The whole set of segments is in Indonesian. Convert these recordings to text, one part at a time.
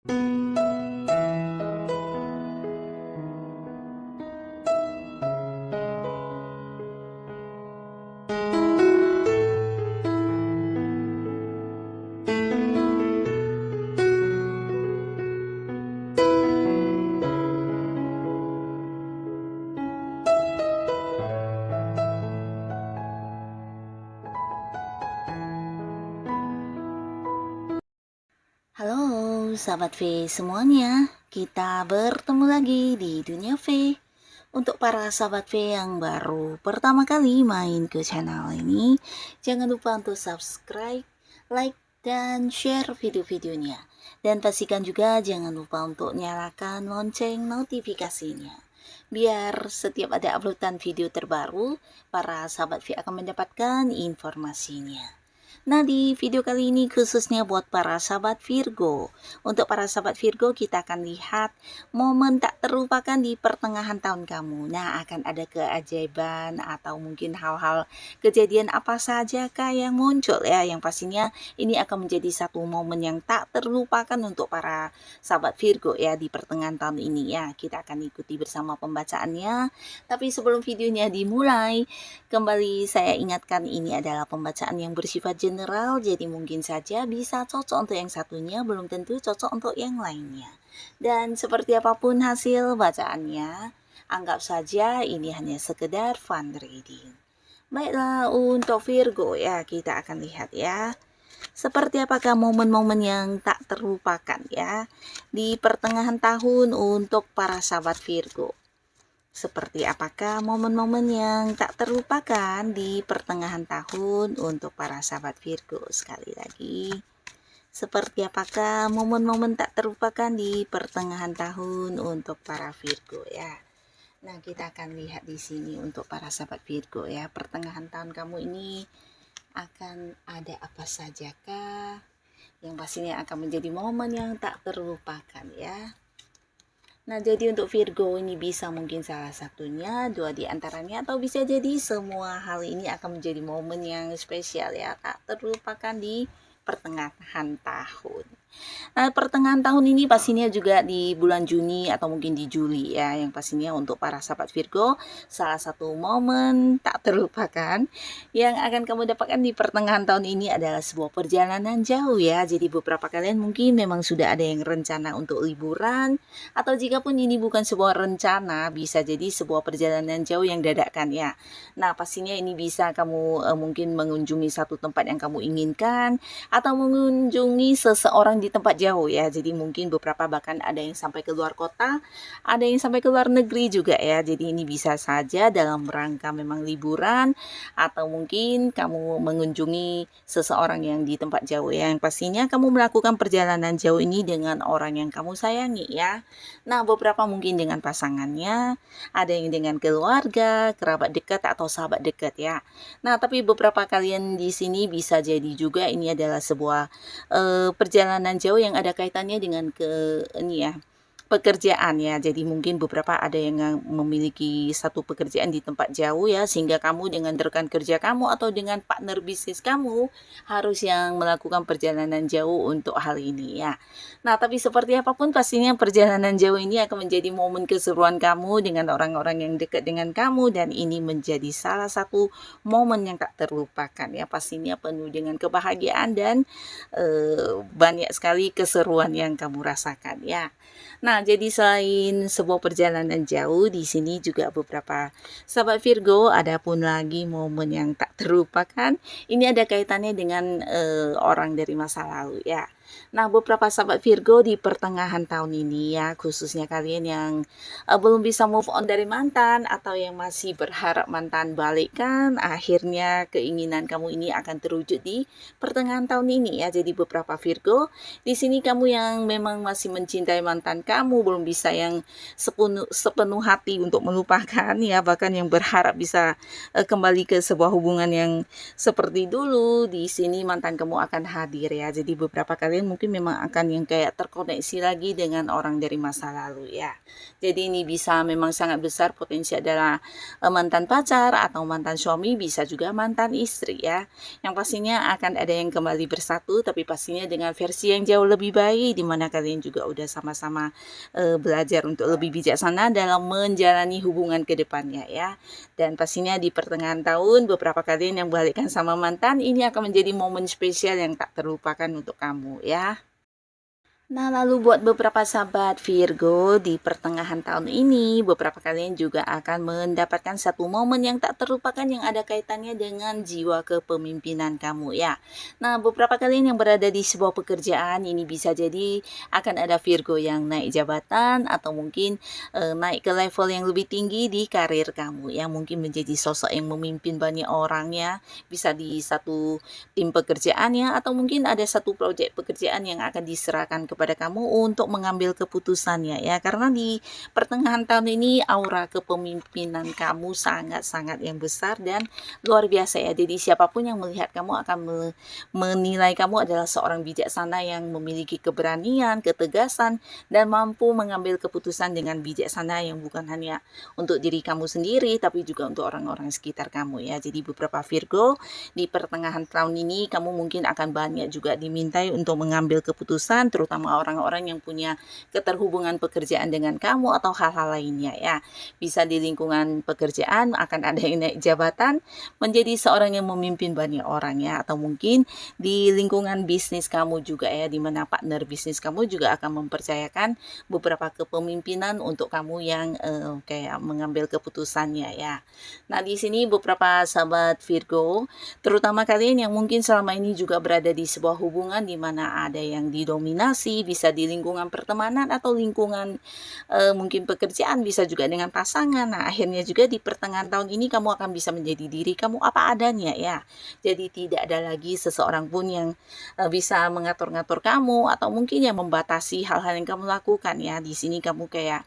Halo sahabat V semuanya, kita bertemu lagi di Dunia V. Untuk para sahabat V yang baru pertama kali main ke channel ini, jangan lupa untuk subscribe, like, dan share video-videonya. Dan pastikan juga jangan lupa untuk nyalakan lonceng notifikasinya. Biar setiap ada uploadan video terbaru, para sahabat V akan mendapatkan informasinya. Nah, di video kali ini khususnya buat para sahabat Virgo. Untuk para sahabat Virgo, kita akan lihat momen tak terlupakan di pertengahan tahun kamu. Nah, akan ada keajaiban atau mungkin hal-hal kejadian apa saja kah yang muncul ya. Yang pastinya ini akan menjadi satu momen yang tak terlupakan untuk para sahabat Virgo ya di pertengahan tahun ini ya. Kita akan ikuti bersama pembacaannya. Tapi sebelum videonya dimulai, kembali saya ingatkan ini adalah pembacaan yang bersifat general, jadi mungkin saja bisa cocok untuk yang satunya, belum tentu cocok untuk yang lainnya. Dan seperti apapun hasil bacaannya, anggap saja ini hanya sekedar fun reading. Baiklah, untuk Virgo ya, kita akan lihat ya. Seperti apakah momen-momen yang tak terlupakan ya di pertengahan tahun untuk para sahabat Virgo. Seperti apakah momen-momen yang tak terlupakan di pertengahan tahun untuk para sahabat Virgo? Sekali lagi, seperti apakah momen-momen tak terlupakan di pertengahan tahun untuk para Virgo ya? Nah, kita akan lihat di sini untuk para sahabat Virgo ya, pertengahan tahun kamu ini akan ada apa saja kah? Yang pastinya akan menjadi momen yang tak terlupakan ya. Nah, jadi untuk Virgo ini bisa mungkin salah satunya, dua di antaranya, atau bisa jadi semua hal ini akan menjadi momen yang spesial ya, tak terlupakan di pertengahan tahun. Nah, pertengahan tahun ini pastinya juga di bulan Juni atau mungkin di Juli ya, yang pastinya untuk para sahabat Virgo, salah satu momen tak terlupakan yang akan kamu dapatkan di pertengahan tahun ini adalah sebuah perjalanan jauh ya. Jadi beberapa kalian mungkin memang sudah ada yang rencana untuk liburan, atau jika pun ini bukan sebuah rencana, bisa jadi sebuah perjalanan jauh yang dadakan ya. Nah, pastinya ini bisa kamu mungkin mengunjungi satu tempat yang kamu inginkan, atau mengunjungi seseorang di tempat jauh ya. Jadi mungkin beberapa bahkan ada yang sampai ke luar kota, ada yang sampai ke luar negeri juga ya. Jadi ini bisa saja dalam rangka memang liburan, atau mungkin kamu mengunjungi seseorang yang di tempat jauh ya. Yang pastinya kamu melakukan perjalanan jauh ini dengan orang yang kamu sayangi ya. Nah, beberapa mungkin dengan pasangannya, ada yang dengan keluarga, kerabat dekat atau sahabat dekat ya. Nah, tapi beberapa kalian di sini bisa jadi juga ini adalah sebuah perjalanan jauh yang ada kaitannya dengan pekerjaan ya. Jadi mungkin beberapa ada yang memiliki satu pekerjaan di tempat jauh ya, sehingga kamu dengan rekan kerja kamu atau dengan partner bisnis kamu harus yang melakukan perjalanan jauh untuk hal ini ya. Nah, tapi seperti apapun pastinya perjalanan jauh ini akan menjadi momen keseruan kamu dengan orang-orang yang dekat dengan kamu, dan ini menjadi salah satu momen yang tak terlupakan ya. Pastinya penuh dengan kebahagiaan dan banyak sekali keseruan yang kamu rasakan ya. Nah, jadi selain sebuah perjalanan jauh, di sini juga beberapa sahabat Virgo ada pun lagi momen yang tak terlupakan. Ini ada kaitannya dengan orang dari masa lalu ya. Nah, beberapa sahabat Virgo di pertengahan tahun ini ya, khususnya kalian yang belum bisa move on dari mantan, atau yang masih berharap mantan balikan, akhirnya keinginan kamu ini akan terwujud di pertengahan tahun ini ya. Jadi beberapa Virgo di sini kamu yang memang masih mencintai mantan kamu, belum bisa yang sepenuh hati untuk melupakan ya, bahkan yang berharap bisa kembali ke sebuah hubungan yang seperti dulu, di sini mantan kamu akan hadir ya. Jadi beberapa kalian kalian mungkin memang akan yang kayak terkoneksi lagi dengan orang dari masa lalu ya. Jadi ini bisa memang sangat besar potensi adalah mantan pacar atau mantan suami, bisa juga mantan istri ya. Yang pastinya akan ada yang kembali bersatu, tapi pastinya dengan versi yang jauh lebih baik, di mana kalian juga udah sama-sama belajar untuk lebih bijaksana dalam menjalani hubungan ke depannya ya. Dan pastinya di pertengahan tahun beberapa kalian yang balikkan sama mantan ini akan menjadi momen spesial yang tak terlupakan untuk kamu ya. Nah, lalu buat beberapa sahabat Virgo di pertengahan tahun ini, beberapa kalian juga akan mendapatkan satu momen yang tak terlupakan yang ada kaitannya dengan jiwa kepemimpinan kamu ya. Nah, beberapa kalian yang berada di sebuah pekerjaan ini bisa jadi akan ada Virgo yang naik jabatan atau mungkin naik ke level yang lebih tinggi di karir kamu yang mungkin menjadi sosok yang memimpin banyak orang ya. Bisa di satu tim pekerjaannya atau mungkin ada satu proyek pekerjaan yang akan diserahkan kepada kamu untuk mengambil keputusannya ya, karena di pertengahan tahun ini aura kepemimpinan kamu sangat-sangat yang besar dan luar biasa ya. Jadi siapapun yang melihat kamu akan menilai kamu adalah seorang bijaksana yang memiliki keberanian, ketegasan dan mampu mengambil keputusan dengan bijaksana yang bukan hanya untuk diri kamu sendiri tapi juga untuk orang-orang sekitar kamu ya. Jadi beberapa Virgo di pertengahan tahun ini kamu mungkin akan banyak juga dimintai untuk mengambil keputusan, terutama orang-orang yang punya keterhubungan pekerjaan dengan kamu atau hal-hal lainnya ya. Bisa di lingkungan pekerjaan akan ada yang naik jabatan menjadi seorang yang memimpin banyak orang ya, atau mungkin di lingkungan bisnis kamu juga ya, di mana partner bisnis kamu juga akan mempercayakan beberapa kepemimpinan untuk kamu yang kayak mengambil keputusannya ya. Nah, di sini beberapa sahabat Virgo, terutama kalian yang mungkin selama ini juga berada di sebuah hubungan di mana ada yang didominasi, bisa di lingkungan pertemanan atau lingkungan mungkin pekerjaan, bisa juga dengan pasangan. Nah, akhirnya juga di pertengahan tahun ini kamu akan bisa menjadi diri kamu apa adanya ya. Jadi tidak ada lagi seseorang pun yang bisa mengatur-ngatur kamu atau mungkin yang membatasi hal-hal yang kamu lakukan ya. Di sini kamu kayak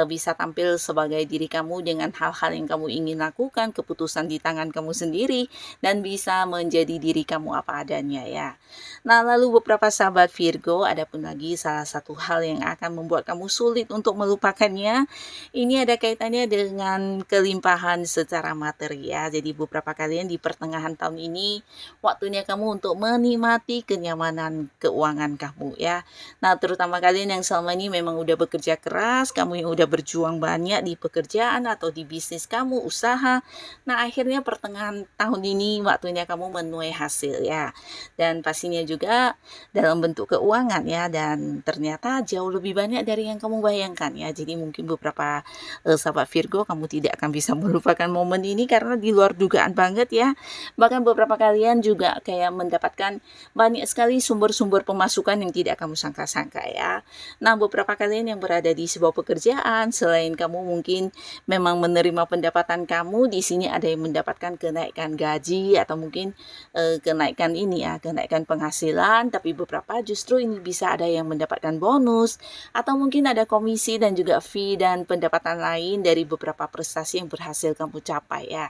bisa tampil sebagai diri kamu dengan hal-hal yang kamu ingin lakukan, keputusan di tangan kamu sendiri dan bisa menjadi diri kamu apa adanya ya. Nah, lalu beberapa sahabat Virgo, ada pun lagi salah satu hal yang akan membuat kamu sulit untuk melupakannya. Ini ada kaitannya dengan kelimpahan secara materi ya. Jadi beberapa kalian di pertengahan tahun ini waktunya kamu untuk menikmati kenyamanan keuangan kamu ya. Nah, terutama kalian yang selama ini memang udah bekerja keras, kamu yang udah berjuang banyak di pekerjaan atau di bisnis kamu, usaha. Nah, akhirnya pertengahan tahun ini waktunya kamu menuai hasil ya. Dan pastinya juga dalam bentuk keuangan ya, dan ternyata jauh lebih banyak dari yang kamu bayangkan ya. Jadi mungkin beberapa sahabat Virgo, kamu tidak akan bisa melupakan momen ini karena di luar dugaan banget ya. Bahkan beberapa kalian juga kayak mendapatkan banyak sekali sumber-sumber pemasukan yang tidak kamu sangka-sangka ya. Nah, beberapa kalian yang berada di sebuah pekerjaan, selain kamu mungkin memang menerima pendapatan kamu, di sini ada yang mendapatkan kenaikan gaji atau mungkin kenaikan ini ya, kenaikan penghasilan, tapi beberapa justru ini bisa ada yang mendapatkan bonus atau mungkin ada komisi dan juga fee dan pendapatan lain dari beberapa prestasi yang berhasil kamu capai ya.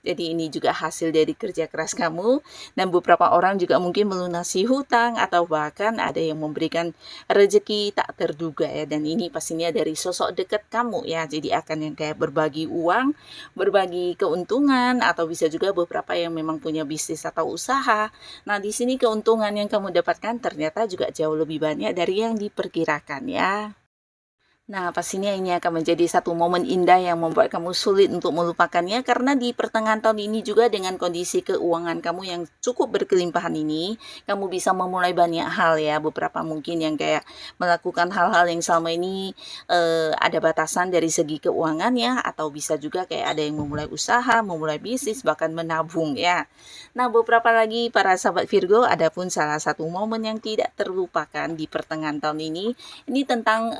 Jadi ini juga hasil dari kerja keras kamu, dan beberapa orang juga mungkin melunasi hutang atau bahkan ada yang memberikan rezeki tak terduga ya, dan ini pastinya dari sosok dekat kamu ya. Jadi akan yang kayak berbagi uang, berbagi keuntungan, atau bisa juga beberapa yang memang punya bisnis atau usaha. Nah, di sini keuntungan yang kamu dapatkan ternyata juga jauh lebih banyak dari yang diperkirakan ya. Nah, pastinya ini akan menjadi satu momen indah yang membuat kamu sulit untuk melupakannya, karena di pertengahan tahun ini juga dengan kondisi keuangan kamu yang cukup berkelimpahan ini, kamu bisa memulai banyak hal ya. Beberapa mungkin yang kayak melakukan hal-hal yang selama ini ada batasan dari segi keuangan ya, atau bisa juga kayak ada yang memulai usaha, memulai bisnis, bahkan menabung ya. Nah, beberapa lagi para sahabat Virgo, ada pun salah satu momen yang tidak terlupakan di pertengahan tahun ini tentang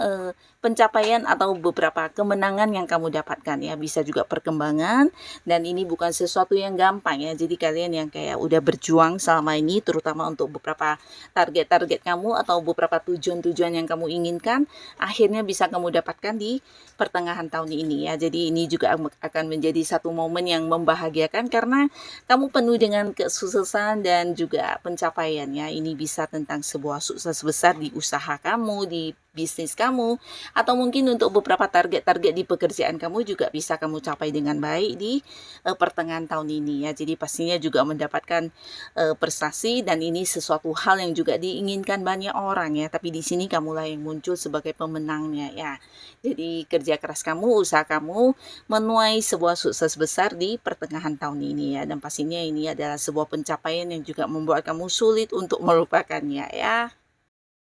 pencapaian atau beberapa kemenangan yang kamu dapatkan ya, bisa juga perkembangan, dan ini bukan sesuatu yang gampang ya. Jadi kalian yang kayak udah berjuang selama ini, terutama untuk beberapa target-target kamu atau beberapa tujuan-tujuan yang kamu inginkan, akhirnya bisa kamu dapatkan di pertengahan tahun ini ya. Jadi ini juga akan menjadi satu momen yang membahagiakan karena kamu penuh dengan kesuksesan dan juga pencapaian ya. Ini bisa tentang sebuah sukses besar di usaha kamu, di bisnis kamu, atau mungkin untuk beberapa target-target di pekerjaan kamu juga bisa kamu capai dengan baik di pertengahan tahun ini ya. Jadi pastinya juga mendapatkan prestasi, dan ini sesuatu hal yang juga diinginkan banyak orang ya. Tapi di sini kamulah yang muncul sebagai pemenangnya ya. Jadi kerja keras kamu, usaha kamu menuai sebuah sukses besar di pertengahan tahun ini ya. Dan pastinya ini adalah sebuah pencapaian yang juga membuat kamu sulit untuk melupakannya ya.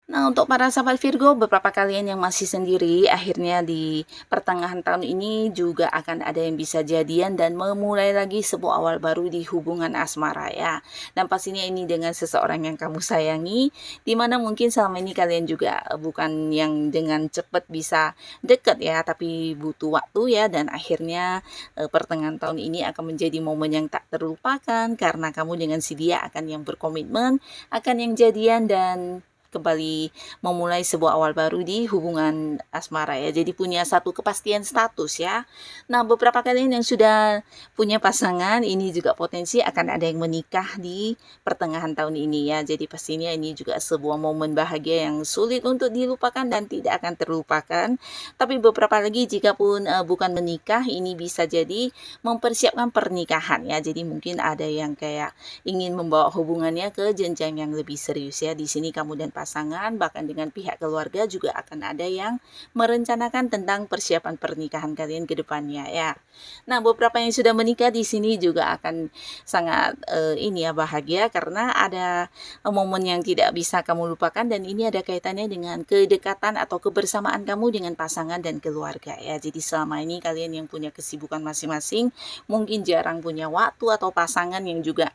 Nah, untuk para sahabat Virgo, beberapa kalian yang masih sendiri, akhirnya di pertengahan tahun ini juga akan ada yang bisa jadian dan memulai lagi sebuah awal baru di hubungan asmara ya. Dan pastinya ini dengan seseorang yang kamu sayangi, dimana mungkin selama ini kalian juga bukan yang dengan cepat bisa deket ya, tapi butuh waktu ya, dan akhirnya pertengahan tahun ini akan menjadi momen yang tak terlupakan karena kamu dengan si dia akan yang berkomitmen, akan yang jadian, dan kembali memulai sebuah awal baru di hubungan asmara ya. Jadi punya satu kepastian status ya. Nah, beberapa kalian yang sudah punya pasangan, ini juga potensi akan ada yang menikah di pertengahan tahun ini ya. Jadi pastinya ini juga sebuah momen bahagia yang sulit untuk dilupakan dan tidak akan terlupakan. Tapi beberapa lagi jika pun bukan menikah, ini bisa jadi mempersiapkan pernikahan ya. Jadi mungkin ada yang kayak ingin membawa hubungannya ke jenjang yang lebih serius ya. Di sini kamu dan pasangan, bahkan dengan pihak keluarga juga akan ada yang merencanakan tentang persiapan pernikahan kalian ke depannya ya. Nah, beberapa yang sudah menikah di sini juga akan sangat ini ya, bahagia karena ada momen yang tidak bisa kamu lupakan, dan ini ada kaitannya dengan kedekatan atau kebersamaan kamu dengan pasangan dan keluarga ya. Jadi selama ini kalian yang punya kesibukan masing-masing, mungkin jarang punya waktu, atau pasangan yang juga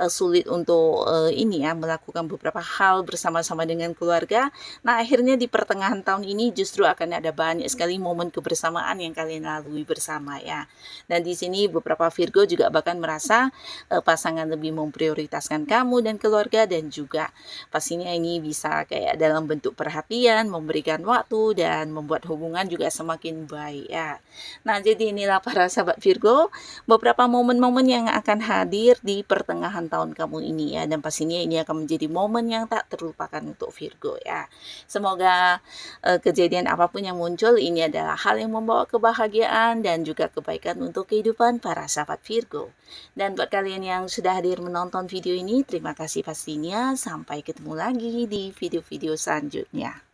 sulit untuk ini ya, melakukan beberapa hal bersama-sama dengan keluarga. Nah, akhirnya di pertengahan tahun ini justru akan ada banyak sekali momen kebersamaan yang kalian lalui bersama ya. Dan di sini beberapa Virgo juga bahkan merasa pasangan lebih memprioritaskan kamu dan keluarga, dan juga pastinya ini bisa kayak dalam bentuk perhatian, memberikan waktu, dan membuat hubungan juga semakin baik ya. Nah, jadi inilah para sahabat Virgo, beberapa momen-momen yang akan hadir di pertengahan tahun kamu ini ya. Dan pastinya ini akan menjadi momen yang tak terlupakan untuk Virgo ya. Semoga kejadian apapun yang muncul ini adalah hal yang membawa kebahagiaan dan juga kebaikan untuk kehidupan para sahabat Virgo. Dan buat kalian yang sudah hadir menonton video ini, terima kasih pastinya. Sampai ketemu lagi di video-video selanjutnya.